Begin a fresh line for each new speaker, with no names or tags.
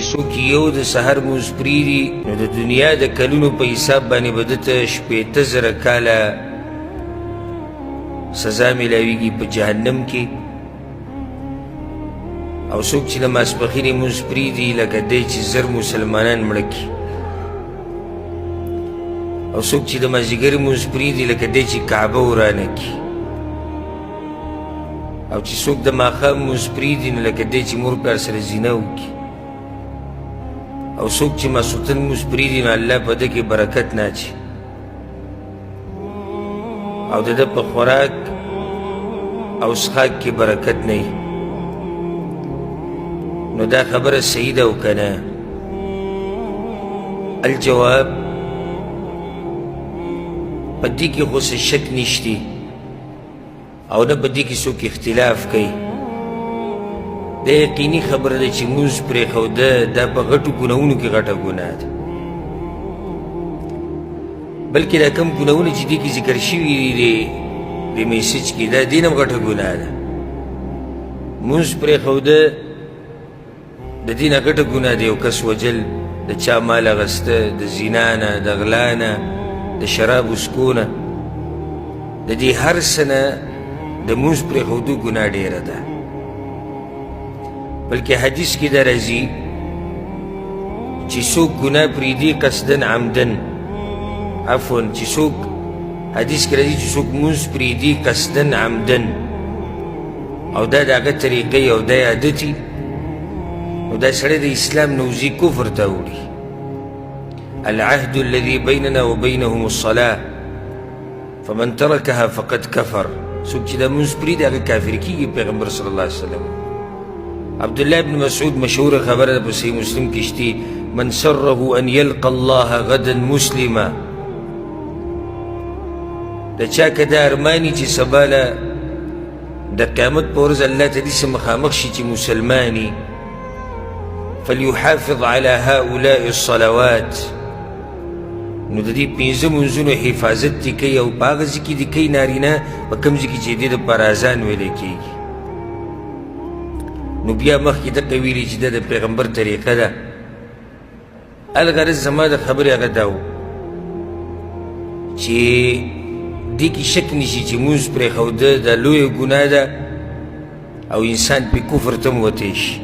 څوک یو د سحر مونځ پرېږدي نو د دنیا د کلونو په حساب باندې به ده ته 80,000 کاله سزا میلاویږي په جهنم کې. او څوک چې د ماسپښینې مونځ پرېږدي لکه دی چې زر مسلمانان مړه کړي، او څوک چې د مازدیګر مونځ پرېږدي لکه دی چې کعبه ورانه کړي، او چې څوک د ماښام مونځ پرېږدي نو لکه دی چې مور پلار سره زینه وکړي، او څوک چې ماسخوتن مونځ پرېږدي نو الله په ده کې برکت نه اچي، او د ده په خوراک او څښاک کې برکت نه وي. نو دا خبره صحیح ده او که نه؟ الجواب په دې کې خو څه شک نشتی او نه په دې کې څوک اختلاف کوي. دا یقیني خبره ده چې مونځ پرېښوده دا په غټو ګناهونو کې غټه ګناه ده، بلکې دا کم ګناهونه چې دې کې ذکر شوي دي د میسج کې دا دې نه هم غټه ګناه ده. مونځ پرېښوده د دې نه غټه ګناه ده، یو کس وجل، د چا مال اخیسته، د زنا نه، د غلا نه، د شرابو څښو نه، د دې هر څه نه د مونځ پرېښودو ګناه ډېره ده. بلکې حدیث کې دا راځي چې څوک ګناه پرېږدي قصدن عمدن، عفوا چې څوک حدیث کې راځي چې څوک مونځ پرېږدي قصدن عمدن او دا د هغه طریقې او دا عادت وي، نو دا سړی د اسلام نه وځي، کفر ته وړي. العهد الذي بيننا وبينهم الصلاة فمن تركها فقد كفر. څوک چې دا مونځ پرېږدي هغه کافر کېږي. پیغمبر صلی الله علیه وسلم عبدالله بن مسعود مشهوره خبره ده په صحیح مسلم کې شتي، من سره ان يلقى الله غدا مسلما. د چا که دا ارماني چې سبا له د قیامت په ورځ الله ته داسې مخامخ شي چې مسلماني، فليحافظ على هؤلاء الصلوات. نو د دې 5 مونځونو حفاظت دې کوي، او په هغه ځای کې دې کوي نارینه په کوم ځای کې چې دې دپاره اذان ویلی کېږي. نو بیا مخکې دغه ویلي چې دا د پیغمبر طریقه ده. الغرض زما د خبرې هغه دا و چې دې کې شک نشي چې مونځ پرېښوده دا لویه ګناه ده او انسان پې کفر ته هم وتی شي.